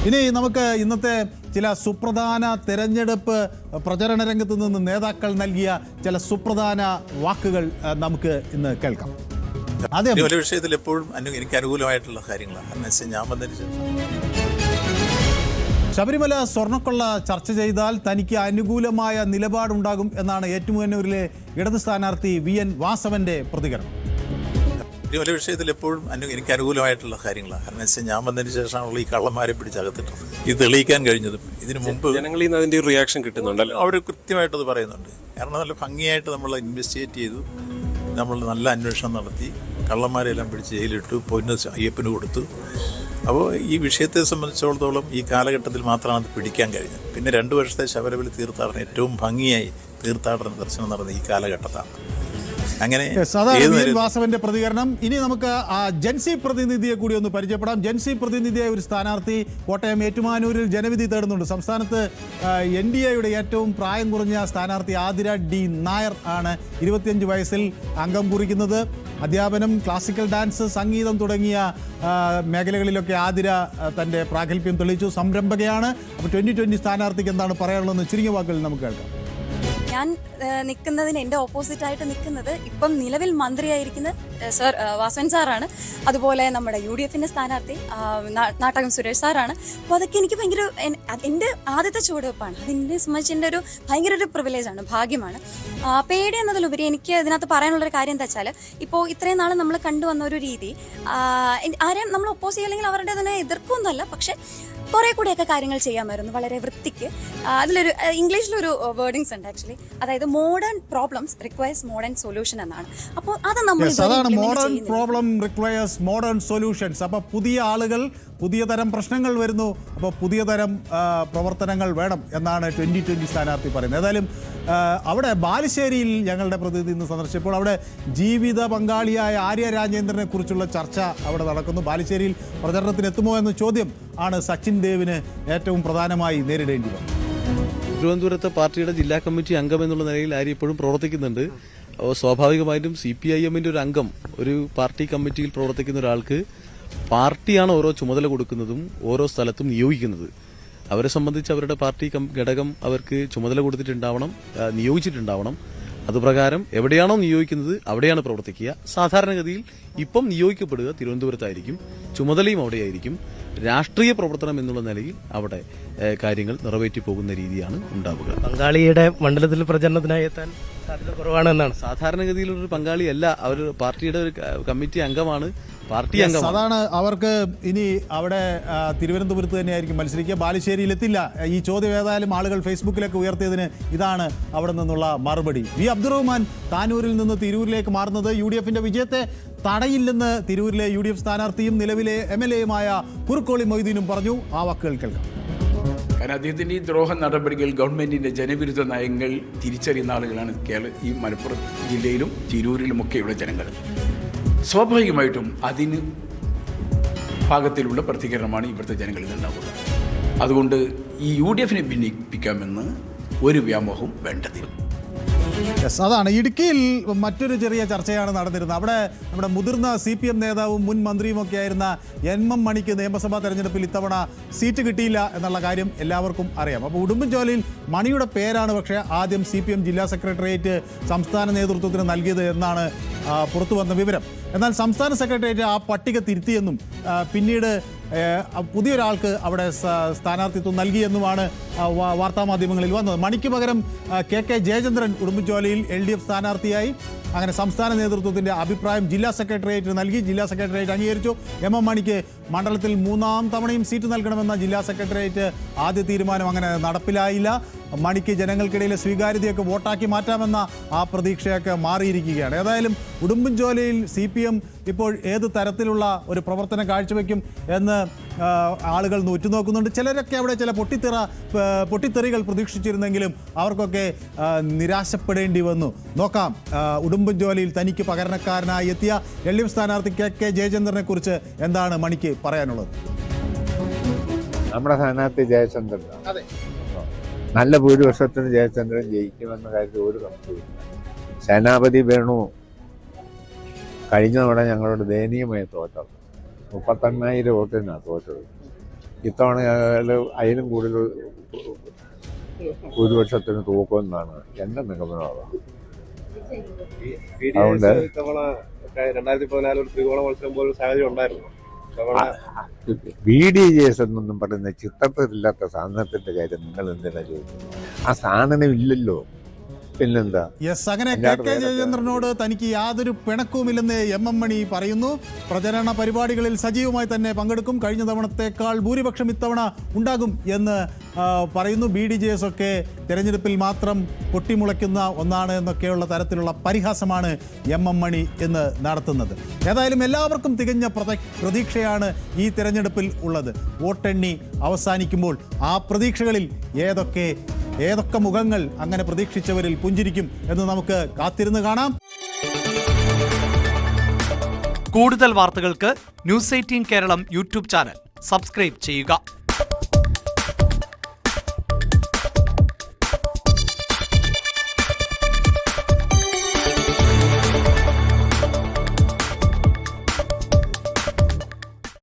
ഇനി നമുക്ക് ഇന്നത്തെ ചില സുപ്രധാന തെരഞ്ഞെടുപ്പ് പ്രചരണ രംഗത്ത് നിന്ന് നേതാക്കൾ നൽകിയ ചില സുപ്രധാന വാക്കുകൾ നമുക്ക് ഇന്ന് കേൾക്കാം. അതേ വിഷയത്തിൽ എപ്പോഴും എനിക്ക് അനുകൂലമായിട്ടുള്ള കാര്യങ്ങളാണ്. ഞാൻ വന്നതിന് ശബരിമല സ്വർണ്ണക്കൊള്ള ചർച്ച ചെയ്താൽ തനിക്ക് അനുകൂലമായ നിലപാടുണ്ടാകും എന്നാണ് ഏറ്റുമാനൂരിലെ ഇടത് സ്ഥാനാർത്ഥി VN വാസവന്റെ പ്രതികരണം. ശബരിമല വിഷയത്തിൽ എപ്പോഴും എനിക്ക് അനുകൂലമായിട്ടുള്ള കാര്യങ്ങളാണ്. ഞാൻ വന്നതിന് ശേഷമാണല്ലോ ഈ കള്ളന്മാരെ പിടിച്ചകത്തിട്ടത്. ഇത് തെളിയിക്കാൻ കഴിഞ്ഞതും ഇതിനു മുമ്പ് ജനങ്ങളിൽ നിന്ന് അതിന്റെ റിയാക്ഷൻ കിട്ടുന്നുണ്ടല്ലോ. അവർ കൃത്യമായിട്ടത് പറയുന്നുണ്ട്. കാരണം നല്ല ഭംഗിയായിട്ട് നമ്മൾ ഇൻവെസ്റ്റിഗേറ്റ് ചെയ്തു, നമ്മൾ നല്ല അന്വേഷണം നടത്തി, കള്ളന്മാരെല്ലാം പിടിച്ച് ജയിലിട്ടു, പൊന്ന് അയ്യപ്പന് കൊടുത്തു. അപ്പോൾ ഈ വിഷയത്തെ സംബന്ധിച്ചിടത്തോളം ഈ കാലഘട്ടത്തിൽ മാത്രമാണ് അത് പിടിക്കാൻ കഴിഞ്ഞത്. പിന്നെ 2 വർഷത്തെ ശബരിമല തീർത്ഥാടനം ഏറ്റവും ഭംഗിയായി തീർത്ഥാടന ദർശനം നടന്ന ഈ കാലഘട്ടത്താണ്. അങ്ങനെ വാസവന്റെ പ്രതികരണം. ഇനി നമുക്ക് ജൻസി പ്രതിനിധിയെ കൂടി ഒന്ന് പരിചയപ്പെടാം. ജൻസി പ്രതിനിധിയായ ഒരു സ്ഥാനാർത്ഥി കോട്ടയം ഏറ്റുമാനൂരിൽ ജനവിധി തേടുന്നുണ്ട്. സംസ്ഥാനത്ത് NDAയുടെ ഏറ്റവും പ്രായം കുറഞ്ഞ സ്ഥാനാർത്ഥി ആതിര D നായർ ആണ് 25 വയസ്സിൽ അംഗം കുറിക്കുന്നത്. അധ്യാപനം, ക്ലാസിക്കൽ ഡാൻസ്, സംഗീതം തുടങ്ങിയ മേഖലകളിലൊക്കെ ആതിര തൻ്റെ പ്രാഗൽഭ്യം തെളിയിച്ചു. സംരംഭകയാണ്. അപ്പോൾ 2020 സ്ഥാനാർത്ഥിക്ക് എന്താണ് പറയാനുള്ളതെന്ന് ചുരുങ്ങിയ വാക്കുകളിൽ നമുക്ക് കേൾക്കാം. ഞാൻ നിൽക്കുന്നതിന് എൻ്റെ ഓപ്പോസിറ്റായിട്ട് നിൽക്കുന്നത് ഇപ്പം നിലവിൽ മന്ത്രിയായിരിക്കുന്ന സർ വാസവൻ സാറാണ്. അതുപോലെ നമ്മുടെ UDFൻ്റെ സ്ഥാനാർത്ഥി നാട്ടകം സുരേഷ് സാറാണ്. അപ്പോൾ അതൊക്കെ എനിക്ക് ഭയങ്കര എൻ്റെ ആദ്യത്തെ ചുവടുവെപ്പാണ്. അതിനെ സംബന്ധിച്ച് എൻ്റെ ഒരു ഭയങ്കര ഒരു പ്രിവിലേജാണ്, ഭാഗ്യമാണ്. പേടി എന്നതിലുപരി എനിക്ക് ഇതിനകത്ത് പറയാനുള്ളൊരു കാര്യം എന്താ വെച്ചാൽ, ഇപ്പോൾ ഇത്രയും നാൾ നമ്മൾ കണ്ടുവന്ന ഒരു രീതി, ആരെയും നമ്മൾ ഒപ്പോസ് ചെയ്യില്ലെങ്കിൽ അവരുടെ അതിനെ എതിർക്കുമെന്നല്ല, പക്ഷേ കുറേ കൂടെയൊക്കെ കാര്യങ്ങൾ ചെയ്യാമായിരുന്നു വളരെ വൃത്തിക്ക്. അതിലൊരു ഇംഗ്ലീഷിലൊരു വേർഡിങ്സ് ഉണ്ട് ആക്ച്വലി, അതായത് modern problems requires modern solution എന്നാണ്. അപ്പോൾ അത് നമ്മൾ modern problem requires modern solutions. അപ്പോൾ പുതിയ ആളുകൾ, പുതിയ തരം പ്രശ്നങ്ങൾ വരുന്നു, അപ്പോൾ പുതിയ തരം പ്രവർത്തനങ്ങൾ വേണം എന്നാണ് 2020 സ്ഥാനാർത്ഥി പറയുന്നത്. ഏതായാലും അവിടെ ബാലുശ്ശേരിയിൽ ഞങ്ങളുടെ പ്രതിനിധി ഇന്ന് സന്ദർശിച്ചപ്പോൾ അവിടെ ജീവിത പങ്കാളിയായ ആര്യ രാജേന്ദ്രനെ കുറിച്ചുള്ള ചർച്ച അവിടെ നടക്കുന്നു. ബാലുശ്ശേരിയിൽ പ്രചരണത്തിന് എത്തുമോ എന്ന ചോദ്യം ആണ് സച്ചിൻ ദേവിന് ഏറ്റവും പ്രധാനമായി നേരിടേണ്ടി വന്നത്. തിരുവനന്തപുരത്തെ പാർട്ടിയുടെ ജില്ലാ കമ്മിറ്റി അംഗം എന്നുള്ള നിലയിൽ ആര്യ ഇപ്പോഴും പ്രവർത്തിക്കുന്നുണ്ട്. സ്വാഭാവികമായിട്ടും CPIMന്റെ ഒരു അംഗം ഒരു പാർട്ടി കമ്മിറ്റിയിൽ പ്രവർത്തിക്കുന്ന ഒരാൾക്ക് പാർട്ടിയാണ് ഓരോ ചുമതല കൊടുക്കുന്നതും ഓരോ സ്ഥലത്തും നിയോഗിക്കുന്നത്. അവരെ സംബന്ധിച്ച് അവരുടെ പാർട്ടി ഘടകം അവർക്ക് ചുമതല കൊടുത്തിട്ടുണ്ടാവണം, നിയോഗിച്ചിട്ടുണ്ടാവണം. അതുപ്രകാരം എവിടെയാണോ നിയോഗിക്കുന്നത് അവിടെയാണ് പ്രവർത്തിക്കുക. സാധാരണഗതിയിൽ ഇപ്പം നിയോഗിക്കപ്പെടുക തിരുവനന്തപുരത്തായിരിക്കും, ചുമതലയും അവിടെയായിരിക്കും. രാഷ്ട്രീയ പ്രവർത്തനം എന്നുള്ള നിലയിൽ അവിടെ കാര്യങ്ങൾ നിറവേറ്റി പോകുന്ന രീതിയാണ് ഉണ്ടാവുക. പങ്കാളിയുടെ മണ്ഡലത്തിൽ പ്രചരണത്തിനായി എത്താൻ സാധ്യത കുറവാണെന്നാണ്. സാധാരണഗതിയിലൊരു പങ്കാളിയല്ല, അവർ പാർട്ടിയുടെ ഒരു കമ്മിറ്റി അംഗമാണ്, പാർട്ടി അംഗം. അതാണ് അവർക്ക് ഇനി അവിടെ തിരുവനന്തപുരത്ത് തന്നെയായിരിക്കും മത്സരിക്കുക, ബാലുശ്ശേരിയിൽ എത്തില്ല. ഈ ചോദ്യം ഏതായാലും ആളുകൾ ഫേസ്ബുക്കിലൊക്കെ ഉയർത്തിയതിന് ഇതാണ് അവിടെ നിന്നുള്ള മറുപടി. അബ്ദുറഹ്മാൻ താനൂരിൽ നിന്ന് തിരൂരിലേക്ക് മാറുന്നത് UDFന്റെ വിജയത്തെ തടയില്ലെന്ന് തിരൂരിലെ UDF സ്ഥാനാർത്ഥിയും നിലവിലെ MLAയുമായ കുറുക്കോളി മൊയ്തീനും പറഞ്ഞു. ആ വാക്കുകൾ കേൾക്കാം. കാരണം അദ്ദേഹത്തിൻ്റെ ഈ ദ്രോഹ നടപടികൾ, ഗവൺമെൻറ്റിൻ്റെ ജനവിരുദ്ധ നയങ്ങൾ തിരിച്ചറിയുന്ന ആളുകളാണ് ഈ മലപ്പുറം ജില്ലയിലും തിരൂരിലുമൊക്കെയുള്ള ജനങ്ങൾ. സ്വാഭാവികമായിട്ടും അതിന് പാകത്തിലുള്ള പ്രതികരണമാണ് ഇവിടുത്തെ ജനങ്ങളിൽ നിന്നുണ്ടാവുക. അതുകൊണ്ട് ഈ UDFനെ ഭിന്നിപ്പിക്കാമെന്ന് ഒരു വ്യാമോഹവും വേണ്ടതില്ല. അതാണ് ഇടുക്കിയിൽ മറ്റൊരു ചെറിയ ചർച്ചയാണ് നടന്നിരുന്നത്. അവിടെ നമ്മുടെ മുതിർന്ന CPM നേതാവും മുൻ മന്ത്രിയുമൊക്കെ ആയിരുന്ന NM മണിക്ക് നിയമസഭാ തെരഞ്ഞെടുപ്പിൽ ഇത്തവണ സീറ്റ് കിട്ടിയില്ല എന്നുള്ള കാര്യം എല്ലാവർക്കും അറിയാം. അപ്പോൾ ഉടുമ്പൻചോലയിൽ മണിയുടെ പേരാണ് പക്ഷേ ആദ്യം CPM ജില്ലാ സെക്രട്ടേറിയറ്റ് സംസ്ഥാന നേതൃത്വത്തിന് നൽകിയത് എന്നാണ് പുറത്തു വന്ന വിവരം. എന്നാൽ സംസ്ഥാന സെക്രട്ടേറിയറ്റ് ആ പട്ടിക തിരുത്തിയെന്നും പിന്നീട് പുതിയൊരാൾക്ക് അവിടെ സ്ഥാനാർത്ഥിത്വം നൽകിയെന്നുമാണ് വാർത്താമാധ്യമങ്ങളിൽ വന്നത്. മണിക്ക് പകരം KK ജയചന്ദ്രൻ ഉടുമ്പൻചോലയിൽ LDF സ്ഥാനാർത്ഥിയായി. അങ്ങനെ സംസ്ഥാന നേതൃത്വത്തിൻ്റെ അഭിപ്രായം ജില്ലാ സെക്രട്ടേറിയറ്റ് നൽകി. ജില്ലാ സെക്രട്ടേറിയറ്റ് അംഗീകരിച്ചു. MM മണിക്ക് മണ്ഡലത്തിൽ 3ാം തവണയും സീറ്റ് നൽകണമെന്ന ജില്ലാ സെക്രട്ടേറിയറ്റ് ആദ്യ തീരുമാനം അങ്ങനെ നടപ്പിലായില്ല. മണിക്ക് ജനങ്ങൾക്കിടയിലെ സ്വീകാര്യതയൊക്കെ വോട്ടാക്കി മാറ്റാമെന്ന ആ പ്രതീക്ഷയൊക്കെ മാറിയിരിക്കുകയാണ്. ഏതായാലും ഉടുമ്പൻചോലയിൽ CPM ഇപ്പോൾ ഏത് തരത്തിലുള്ള ഒരു പ്രവർത്തനം കാഴ്ചവെക്കും എന്ന് ആളുകൾ ഉറ്റുനോക്കുന്നുണ്ട്. ചിലരൊക്കെ അവിടെ ചില പൊട്ടിത്തെറികൾ പ്രതീക്ഷിച്ചിരുന്നെങ്കിലും അവർക്കൊക്കെ നിരാശപ്പെടേണ്ടി വന്നു. നോക്കാം ഉടുമ്പൻചോലയിൽ തനിക്ക് പകരക്കാരനായി എത്തിയ LDF സ്ഥാനാർത്ഥി KK ജയചന്ദ്രനെ കുറിച്ച് എന്താണ് മണിക്ക് പറയാനുള്ളത്. നമ്മുടെ സ്ഥാനാർത്ഥി ജയചന്ദ്രൻ നല്ല ഭൂരിപക്ഷത്തിന് ജയചന്ദ്രൻ ജയിക്കുമെന്ന കാര്യത്തിൽ ഒരു സംശയമില്ല. സേനാപതി വേണു കഴിഞ്ഞ തവണ ഞങ്ങളോട് ദയനീയമായി തോറ്റത് 38,000 വോട്ടിനാണ് തോറ്റത്. ഇത്തവണ അതിലും കൂടുതൽ ഭൂരിപക്ഷത്തിന് തൂക്കുമെന്നാണ് എൻ്റെ നിഗമനം. അതുകൊണ്ട് 2014 ഒരു ത്രികോണ മത്സരം പോലും സാഹചര്യം ഉണ്ടായിരുന്നു. BDJS എന്നൊന്നും പറയുന്ന ചിത്രത്തിലില്ലാത്ത സാധനത്തിന്റെ കാര്യം നിങ്ങൾ എന്തിനാ ചോദിക്കുന്നത്? ആ സാധനം ഇല്ലല്ലോ, പിന്നെന്താ? യെസ്, അങ്ങനെ KK ജയചന്ദ്രനോട് തനിക്ക് യാതൊരു പിണക്കവുമില്ലെന്ന് MM മണി പറയുന്നു. പ്രചരണ പരിപാടികളിൽ സജീവമായി തന്നെ പങ്കെടുക്കും, കഴിഞ്ഞ തവണത്തേക്കാൾ ഭൂരിപക്ഷം ഇത്തവണ ഉണ്ടാകും എന്ന് പറയുന്നു. BDJS ഒക്കെ തെരഞ്ഞെടുപ്പിൽ മാത്രം പൊട്ടിമുളയ്ക്കുന്ന ഒന്നാണ് എന്നൊക്കെയുള്ള തരത്തിലുള്ള പരിഹാസമാണ് MM മണി എന്ന് നടത്തുന്നത്. ഏതായാലും എല്ലാവർക്കും തികഞ്ഞ പ്രതീക്ഷയാണ് ഈ തെരഞ്ഞെടുപ്പിൽ ഉള്ളത്. വോട്ടെണ്ണി അവസാനിക്കുമ്പോൾ ആ പ്രതീക്ഷകളിൽ ഏതൊക്കെ മുഖങ്ങൾ അങ്ങനെ പ്രതീക്ഷിച്ചവരിൽ പുഞ്ചിരിക്കും എന്ന് നമുക്ക് കാത്തിരുന്ന് കാണാം. കൂടുതൽ വാർത്തകൾക്ക് News 18 Keralam YouTube channel subscribe ചെയ്യുക.